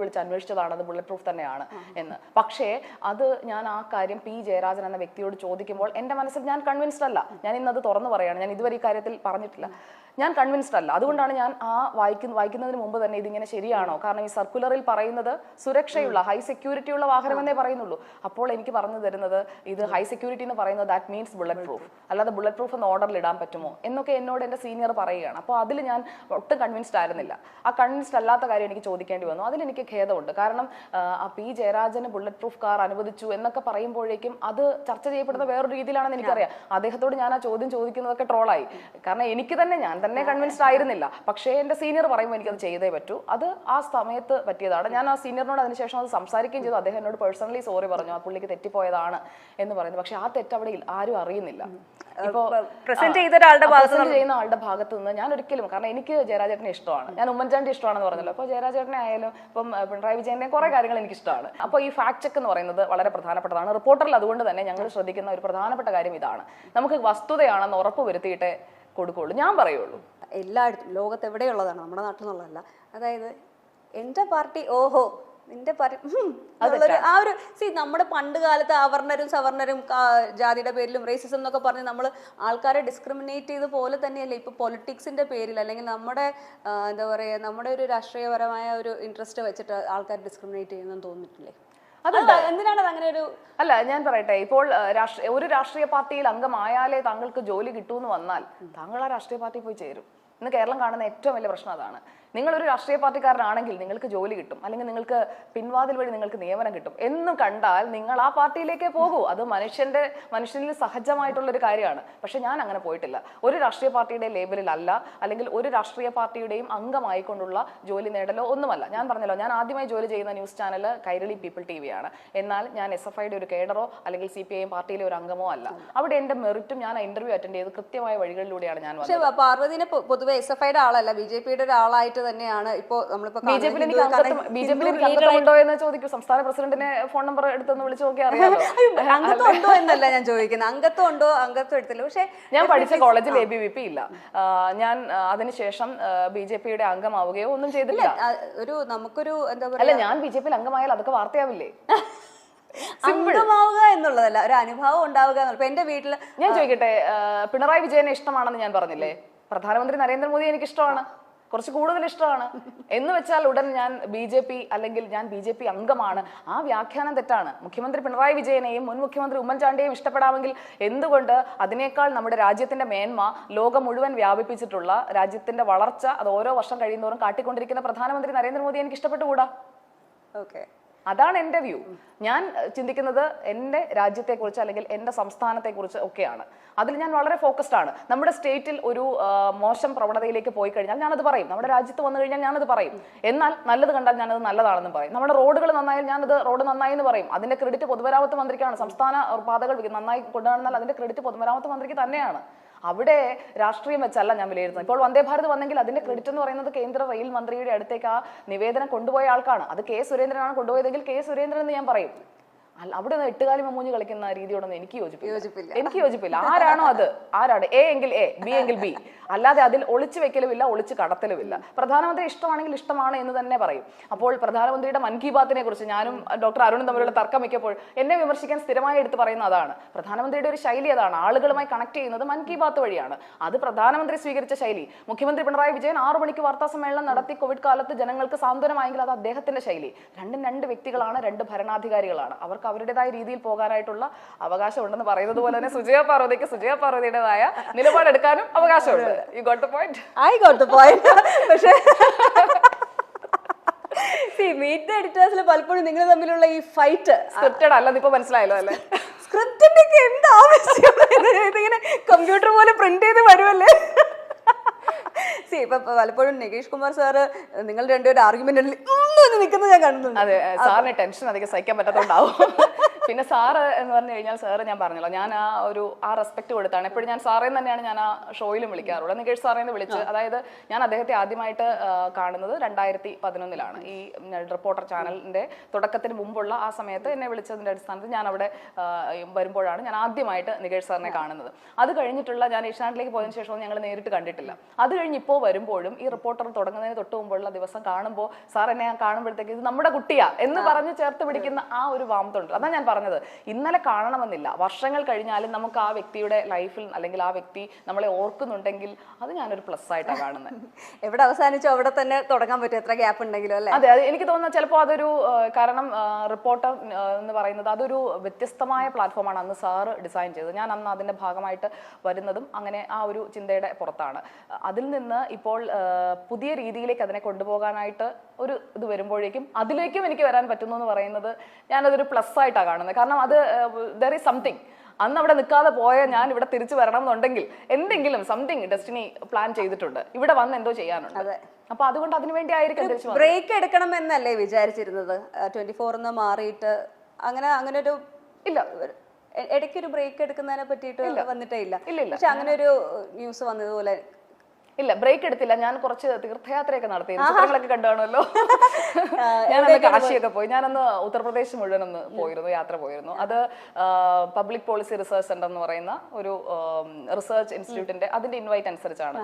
വിളിച്ച് അന്വേഷിച്ചതാണ്, അത് bullet proof തന്നെയാണ് എന്ന്. പക്ഷേ അത് ഞാൻ ആ കാര്യം പി ജയരാജൻ എന്ന വ്യക്തിയോട് ചോദിക്കുമ്പോൾ എൻ്റെ മനസ്സിൽ ഞാൻ കൺവിൻസ്ഡ് അല്ല. ഞാൻ ഇന്നത് തുറന്നു പറയുകയാണ്, ഞാൻ ഇതുവരെ ഈ കാര്യത്തിൽ പറഞ്ഞിട്ടില്ല, ഞാൻ കൺവിൻസ്ഡ് അല്ല. അതുകൊണ്ടാണ് ഞാൻ ആ വായിക്കുന്നതിന് മുമ്പ് തന്നെ ഇതിങ്ങനെ ശരിയാണോ, കാരണം ഈ സർക്കുലറിൽ പറയുന്നത് സുരക്ഷയുള്ള ഹൈ സെക്യൂരിറ്റി ഉള്ള വാഹനമെന്നേ പറയുന്നുള്ളൂ. അപ്പോൾ എനിക്ക് പറഞ്ഞു തരുന്നത് ഇത് ഹൈ സെക്യൂരിറ്റി എന്ന് പറയുന്നത് ദാറ്റ് മീൻസ് ബുള്ളറ്റ് പ്രൂഫ്, അല്ലാതെ ബുള്ളറ്റ് പ്രൂഫ് എന്ന് ഓർഡറിൽ ഇടാൻ പറ്റുമോ എന്നൊക്കെ എന്നോട് എൻ്റെ സീനിയർ പറയുകയാണ്. അപ്പോൾ അതിൽ ഞാൻ ഒട്ടും കൺവിൻസ്ഡ് ആയിരുന്നില്ല. ആ കൺവിൻസ്ഡ് അല്ലാത്ത കാര്യം എനിക്ക് ചോദിക്കേണ്ടി വന്നു. അതിലെനിക്ക് ഖേദമുണ്ട്. കാരണം ആ പി ജയരാജന് ബുള്ളറ്റ് പ്രൂഫ് കാർ അനുവദിച്ചു എന്നൊക്കെ പറയുമ്പോഴേക്കും അത് ചർച്ച ചെയ്യപ്പെടുന്ന വേറൊരു രീതിയിലാണെന്ന് എനിക്കറിയാം. അദ്ദേഹത്തോട് ഞാൻ ആ ചോദ്യം ചോദിക്കുന്നതൊക്കെ ട്രോളായി. കാരണം എനിക്ക് തന്നെ ഞാൻ തന്നെ കൺവിൻസ്ഡ് ആയിരുന്നില്ല. പക്ഷേ എൻ്റെ സീനിയർ പറയുമ്പോൾ എനിക്കത് ചെയ്തേ പറ്റൂ. അത് ആ സമയത്ത് പറ്റിയതാണ്. ഞാൻ ആ സീനിയറിനോട് അതിനുശേഷം അത് സംസാരിക്കുകയും ചെയ്തു. അദ്ദേഹം എന്നോട് പേഴ്സണലി സോറി പറഞ്ഞു, ആ പുള്ളിക്ക് തെറ്റിപ്പോയതാണ് എന്ന് പറയുന്നത്. പക്ഷെ ആ തെറ്റ് അവിടെ ആരും അറിയുന്നില്ല. ഇപ്പോ പ്രസന്റ് ചെയ്യുന്ന ആളുടെ ഭാഗത്ത് നിന്ന് ഞാൻ ഒരിക്കലും, കാരണം എനിക്ക് ജയരാജേട്ടനെ ഇഷ്ടമാണ്, ഞാൻ ഉമ്മൻചാണ്ടി ഇഷ്ടമാണെന്ന് പറഞ്ഞല്ലോ. അപ്പോൾ ജയരാജേട്ടനെ ആയാലും ഇപ്പം പിണറായി വിജയന്റെ കുറെ കാര്യങ്ങൾ എനിക്ക് ഇഷ്ടമാണ്. അപ്പോൾ ഈ ഫാക്ട് ചെക്ക് എന്ന് പറയുന്നത് വളരെ പ്രധാനപ്പെട്ടതാണ് റിപ്പോർട്ടറിൽ. അതുകൊണ്ട് തന്നെ ഞങ്ങൾ ശ്രദ്ധിക്കുന്ന ഒരു പ്രധാനപ്പെട്ട കാര്യം ഇതാണ്, നമുക്ക് വസ്തുതയാണെന്ന് ഉറപ്പ് വരുത്തിയിട്ട് കൊടുക്കുള്ളൂ. ഞാൻ പറയുള്ളൂ, എല്ലായിടത്തും ലോകത്ത് എവിടെയുള്ളതാണ്, നമ്മുടെ നാട്ടിൽ നിന്നുള്ളതല്ല. അതായത് എൻ്റെ പാർട്ടി ഓഹോ നിന്റെ ആ ഒരു നമ്മുടെ പണ്ട് കാലത്ത് അവർണരും സവർണരും ജാതിയുടെ പേരിലും റേസിസം എന്നൊക്കെ പറഞ്ഞ് നമ്മൾ ആൾക്കാരെ ഡിസ്ക്രിമിനേറ്റ് ചെയ്ത പോലെ തന്നെയല്ലേ ഇപ്പൊ പൊളിറ്റിക്സിന്റെ പേരിൽ അല്ലെങ്കിൽ നമ്മുടെ എന്താ പറയാ നമ്മുടെ ഒരു രാഷ്ട്രീയപരമായ ഒരു ഇൻട്രസ്റ്റ് വെച്ചിട്ട് ആൾക്കാർ ഡിസ്ക്രിമിനേറ്റ് ചെയ്യുന്നെന്ന് തോന്നിയിട്ടില്ലേ? എന്തിനാണ് അങ്ങനെ ഒരു അല്ല, ഞാൻ പറയട്ടെ, ഇപ്പോൾ ഒരു രാഷ്ട്രീയ പാർട്ടിയിൽ അംഗമായാലേ താങ്കൾക്ക് ജോലി കിട്ടൂന്ന് വന്നാൽ താങ്കൾ ആ രാഷ്ട്രീയ പാർട്ടിയിൽ പോയി ചേരും. ഇന്ന് കേരളം കാണുന്ന ഏറ്റവും വലിയ പ്രശ്നം അതാണ്. നിങ്ങളൊരു രാഷ്ട്രീയ പാർട്ടിക്കാരനാണെങ്കിൽ നിങ്ങൾക്ക് ജോലി കിട്ടും, അല്ലെങ്കിൽ നിങ്ങൾക്ക് പിൻവാതിൽ വഴി നിങ്ങൾക്ക് നിയമനം കിട്ടും എന്നും കണ്ടാൽ നിങ്ങൾ ആ പാർട്ടിയിലേക്കേ പോകൂ. അത് മനുഷ്യനിൽ സഹജമായിട്ടുള്ളൊരു കാര്യമാണ്. പക്ഷെ ഞാൻ അങ്ങനെ പോയിട്ടില്ല. ഒരു രാഷ്ട്രീയ പാർട്ടിയുടെ ലേബലിൽ അല്ല, അല്ലെങ്കിൽ ഒരു രാഷ്ട്രീയ പാർട്ടിയുടെയും അംഗമായിക്കൊണ്ടുള്ള ജോലി നേടലോ ഒന്നുമല്ല. ഞാൻ പറഞ്ഞല്ലോ, ഞാൻ ആദ്യമായി ജോലി ചെയ്യുന്ന news channel Kairali people TV ആണ്. എന്നാൽ ഞാൻ SFIയുടെ ഒരു കേഡറോ അല്ലെങ്കിൽ CPIM പാർട്ടിയിലെ ഒരു അംഗമോ അല്ല. അവിടെ എൻ്റെ മെറിറ്റും ഞാൻ ഇന്റർവ്യൂ അറ്റൻഡ് ചെയ്ത് കൃത്യമായ വഴികളിലൂടെയാണ് ഞാൻ വന്നത്. പക്ഷേ പാർവതിനെ പൊതുവെ SFIയുടെ ആളല്ല, BJPയുടെ ഒരാളായിട്ട് തന്നെയാണ്. ഇപ്പോ നമ്മളിപ്പോ ബിജെപിയിൽ അംഗത്വമുണ്ടോ എന്ന് ചോദിക്കും. സംസ്ഥാന പ്രസിഡന്റിനെ ഫോൺ നമ്പർ എടുത്തൊന്ന് വിളിച്ചു നോക്കി അറിയാമോ? അംഗത്വം ഉണ്ടോ എന്നല്ല ഞാൻ ചോദിക്കുന്നത്, അംഗത്വം ഉണ്ടോ, അംഗത്വം എടുത്തില്ല. പക്ഷെ ഞാൻ പഠിച്ച കോളേജിൽ ABVP ഇല്ല. ഞാൻ അതിനുശേഷം BJPയുടെ അംഗമാവുകയോ ഒന്നും ചെയ്തില്ല. നമുക്കൊരു എന്താ പറയുക, അല്ല, ഞാൻ BJPയിൽ അംഗമായാൽ അതൊക്കെ വാർത്തയാവില്ലേ? അംഗമാവുക എന്നുള്ളതല്ല, ഒരു അനുഭവം ഉണ്ടാവുക എന്നുള്ളത്. എന്റെ വീട്ടില് ഞാൻ ചോദിക്കട്ടെ, പിണറായി വിജയനെ ഇഷ്ടമാണെന്ന് ഞാൻ പറഞ്ഞില്ലേ, പ്രധാനമന്ത്രി നരേന്ദ്രമോദി എനിക്ക് ഇഷ്ടമാണ്, കുറച്ച് കൂടുതൽ ഇഷ്ടമാണ് എന്ന് വെച്ചാൽ ഉടൻ ഞാൻ BJP അല്ലെങ്കിൽ ഞാൻ BJP അംഗമാണ്. ആ വ്യാഖ്യാനം തെറ്റാണ്. മുഖ്യമന്ത്രി പിണറായി വിജയനെയും മുൻ മുഖ്യമന്ത്രി ഉമ്മൻചാണ്ടിയെയും ഇഷ്ടപ്പെടാമെങ്കിൽ എന്തുകൊണ്ട് അതിനേക്കാൾ നമ്മുടെ രാജ്യത്തിന്റെ മേന്മ ലോകം മുഴുവൻ വ്യാപിപ്പിച്ചിട്ടുള്ള രാജ്യത്തിന്റെ വളർച്ച അത് ഓരോ വർഷം കഴിയുന്നതോറും കാട്ടിക്കൊണ്ടിരിക്കുന്ന പ്രധാനമന്ത്രി നരേന്ദ്രമോദി എനിക്ക് ഇഷ്ടപ്പെട്ടുകൂടാ? ഓക്കെ, അതാണ് എൻ്റെ വ്യൂ. ഞാൻ ചിന്തിക്കുന്നത് എൻ്റെ രാജ്യത്തെക്കുറിച്ച് അല്ലെങ്കിൽ എൻ്റെ സംസ്ഥാനത്തെക്കുറിച്ച് ഒക്കെയാണ്. അതിൽ ഞാൻ വളരെ ഫോക്കസ്ഡ് ആണ്. നമ്മുടെ സ്റ്റേറ്റിൽ ഒരു മോശം പ്രവണതയിലേക്ക് പോയി കഴിഞ്ഞാൽ ഞാനത് പറയും. നമ്മുടെ രാജ്യത്ത് വന്നു കഴിഞ്ഞാൽ ഞാനത് പറയും. എന്നാൽ നല്ലത് കണ്ടാൽ ഞാനത് നല്ലതാണെന്ന് പറയും. നമ്മുടെ റോഡുകൾ നന്നായാൽ ഞാനത് റോഡ് നന്നായി എന്ന് പറയും. അതിന്റെ ക്രെഡിറ്റ് പൊതുമരാമത്ത് മന്ത്രിക്കാണ്. സംസ്ഥാന പാതകൾ നന്നായി കൊണ്ടുവന്നാൽ അതിന്റെ ക്രെഡിറ്റ് പൊതുമരാമത്ത് മന്ത്രിക്ക് തന്നെയാണ്. അവിടെ രാഷ്ട്രീയം വെച്ചല്ല ഞാൻ വിലയിരുത്തുന്നത്. ഇപ്പോൾ വന്ദേ ഭാരത് വന്നെങ്കിൽ അതിന്റെ ക്രെഡിറ്റ് എന്ന് പറയുന്നത് കേന്ദ്ര റെയിൽ മന്ത്രിയുടെ അടുത്തേക്ക് ആ നിവേദനം കൊണ്ടുപോയ ആൾക്കാണ്. അത് കെ സുരേന്ദ്രനാണ് കൊണ്ടുപോയതെങ്കിൽ കെ സുരേന്ദ്രൻ എന്ന് ഞാൻ പറയും. അവിടെ നിന്ന് എട്ടുകാലി മമ്മൂഞ്ഞ് കളിക്കുന്ന രീതിയോടൊന്നും എനിക്ക് യോജിപ്പില്ല. ആരാണോ അത്, ആരാണ് A എങ്കിൽ A, B എങ്കിൽ B, അല്ലാതെ അതിൽ ഒളിച്ചു വെക്കലുമില്ല, ഒളിച്ചു കടത്തലുമില്ല. പ്രധാനമന്ത്രി ഇഷ്ടമാണെങ്കിൽ ഇഷ്ടമാണ് എന്ന് തന്നെ പറയും. അപ്പോൾ പ്രധാനമന്ത്രിയുടെ മൻ കി ബാത്തിനെ കുറിച്ച് ഞാനും ഡോക്ടർ അരുണും തമ്മിലുള്ള തർക്കം വെക്കപ്പോൾ എന്നെ വിമർശിക്കാൻ സ്ഥിരമായി എടുത്ത് പറയുന്ന അതാണ്. പ്രധാനമന്ത്രിയുടെ ഒരു ശൈലി അതാണ്, ആളുകളുമായി കണക്ട് ചെയ്യുന്നത് മൻ കി ബാത്ത് വഴിയാണ്. അത് പ്രധാനമന്ത്രി സ്വീകരിച്ച ശൈലി. മുഖ്യമന്ത്രി പിണറായി വിജയൻ 6 മണിക്ക് വാർത്താ സമ്മേളനം നടത്തി കോവിഡ് കാലത്ത് ജനങ്ങൾക്ക് സാന്ത്വനമായെങ്കിൽ അത് അദ്ദേഹത്തിന്റെ ശൈലി. രണ്ടും രണ്ട് വ്യക്തികളാണ്, രണ്ട് ഭരണാധികാരികളാണ്. അവർക്ക് അവരുടേതായ രീതിയിൽ പോകാനായിട്ടുള്ള അവകാശം ഉണ്ടെന്ന് പറയുന്നത് പോലെ തന്നെ സുജയ പാർവതിയുടേതായ നിലപാടെടുക്കാനും അവകാശമുണ്ട്. You got the point? I got the point. പക്ഷേ മീറ്റ് ദ എഡിറ്റേഴ്സിൽ പലപ്പോഴും നിങ്ങൾ തമ്മിലുള്ള ഈ ഫൈറ്റ് സ്ക്രിപ്റ്റഡ് അല്ലെന്ന് ഇപ്പൊ മനസ്സിലായല്ലോ അല്ലേ? സ്ക്രിപ്റ്റിന്റെ ഒക്കെ എന്ത് ആവശ്യം, ഇതിങ്ങനെ കമ്പ്യൂട്ടർ പോലെ പ്രിന്റ് ചെയ്ത് വരുമല്ലേ? ഇപ്പൊ പലപ്പോഴും നികേഷ് കുമാർ സാറ് നിങ്ങൾ രണ്ടുപേരും ആർഗ്യുമെന്റിൽ നിൽക്കുന്നത് ഞാൻ കണ്ടിട്ടുണ്ട്. അതെ, സാറിന് ടെൻഷൻ അധികം സഹിക്കാൻ പറ്റാത്തതുകൊണ്ടാവും. പിന്നെ സാറ് എന്ന് പറഞ്ഞു കഴിഞ്ഞാൽ സാറ് ഞാൻ പറഞ്ഞല്ലോ, ഞാൻ ആ റെസ്പെക്ട് കൊടുത്താണ് എപ്പോഴും. ഞാൻ സാറേന്ന് തന്നെയാണ് ഞാൻ ആ ഷോയിലും വിളിക്കാറുള്ളത്. നികേഷ് സാറേന്ന് വിളിച്ച്, അതായത് ഞാൻ അദ്ദേഹത്തെ ആദ്യമായിട്ട് കാണുന്നത് 2011 ഈ റിപ്പോർട്ടർ ചാനലിന്റെ തുടക്കത്തിന് മുമ്പുള്ള ആ സമയത്ത് എന്നെ വിളിച്ചതിന്റെ അടിസ്ഥാനത്തിൽ ഞാൻ അവിടെ വരുമ്പോഴാണ് ഞാൻ ആദ്യമായിട്ട് നികേഷ് സാറിനെ കാണുന്നത്. അത് കഴിഞ്ഞിട്ടുള്ള ഞാൻ ഏഷ്യാനെറ്റിലേക്ക് പോയതിനു ശേഷം ഞങ്ങൾ നേരിട്ട് കണ്ടിട്ടില്ല. അത് കഴിഞ്ഞ് ഇപ്പോൾ വരുമ്പോഴും ഈ റിപ്പോർട്ടർ തുടങ്ങുന്നതിന് തൊട്ട് മുമ്പുള്ള ദിവസം കാണുമ്പോൾ സാർ എന്നെ കാണുമ്പോഴത്തേക്ക് ഇത് നമ്മുടെ കുട്ടിയാ എന്ന് പറഞ്ഞ് ചേർത്ത് പിടിക്കുന്ന ആ ഒരു വാമത്തുണ്ട്. അതാണ് ഞാൻ പറഞ്ഞത്, ഇന്നലെ കാണണമെന്നില്ല, വർഷങ്ങൾ കഴിഞ്ഞാലും നമുക്ക് ആ വ്യക്തിയുടെ ലൈഫിൽ അല്ലെങ്കിൽ ആ വ്യക്തി നമ്മളെ ഓർക്കുന്നുണ്ടെങ്കിൽ അത് ഞാനൊരു പ്ലസ് ആയിട്ടാണ് കാണുന്നത്. എവിടെ അവസാനിച്ചോ അവിടെ തന്നെ തുടങ്ങാൻ പറ്റും, എത്ര ഗ്യാപ്പ് ഉണ്ടെങ്കിലും അല്ലേ? അതെ, എനിക്ക് തോന്നുന്നത് ചിലപ്പോൾ അതൊരു കാരണം റിപ്പോർട്ടർ എന്ന് പറയുന്നത് അതൊരു വ്യത്യസ്തമായ പ്ലാറ്റ്ഫോമാണ് അന്ന് സാറ് ഡിസൈൻ ചെയ്തത്. ഞാൻ അന്ന് അതിന്റെ ഭാഗമായിട്ട് വരുന്നതും അങ്ങനെ ആ ഒരു ചിന്തയുടെ പുറത്താണ്. അതിൽ നിന്ന് ഇപ്പോൾ പുതിയ രീതിയിലേക്ക് അതിനെ കൊണ്ടുപോകാനായിട്ട് ഒരു ഇത് വരുമ്പോഴേക്കും അതിലേക്കും എനിക്ക് വരാൻ പറ്റുന്നു എന്ന് പറയുന്നത് ഞാനതൊരു പ്ലസ് ആയിട്ടാണ് കാണുന്നത്. കാരണം അത് ദർ ഈസ് സംതിങ്. അന്ന് അവിടെ നിൽക്കാതെ പോയ ഞാൻ ഇവിടെ തിരിച്ചു വരണം എന്നുണ്ടെങ്കിൽ എന്തെങ്കിലും സംതിങ് ഡെസ്റ്റിനി പ്ലാൻ ചെയ്തിട്ടുണ്ട്, ഇവിടെ വന്ന് എന്തോ ചെയ്യാനുണ്ട്. അപ്പൊ അതുകൊണ്ട് അതിനുവേണ്ടി ആയിരിക്കും ബ്രേക്ക് എടുക്കണം എന്നല്ലേ വിചാരിച്ചിരുന്നത്? 24 മാറിയിട്ട് അങ്ങനെ ഒരു ഇല്ല, ഇടയ്ക്കൊരു ബ്രേക്ക് എടുക്കുന്നതിനെ പറ്റിയിട്ട് വന്നിട്ടേ ഇല്ല. ഇല്ല. പക്ഷെ അങ്ങനെ ഒരു ന്യൂസ് വന്നതുപോലെ ഇല്ല, ബ്രേക്ക് എടുത്തില്ല. ഞാൻ കുറച്ച് തീർത്ഥയാത്രയൊക്കെ നടത്തി, ചിത്രങ്ങളൊക്കെ കണ്ടുകാണല്ലോ. ഞാനന്ന് കാശിയൊക്കെ പോയി. ഞാനന്ന് ഉത്തർപ്രദേശ് മുഴുവൻ ഒന്ന് പോയിരുന്നു, യാത്ര പോയിരുന്നു. അത് പബ്ലിക് പോളിസി റിസർച്ച് സെന്റർ എന്ന് പറയുന്ന ഒരു റിസർച്ച് ഇൻസ്റ്റിറ്റ്യൂട്ടിന്റെ അതിന്റെ ഇൻവൈറ്റ് അനുസരിച്ചാണ്.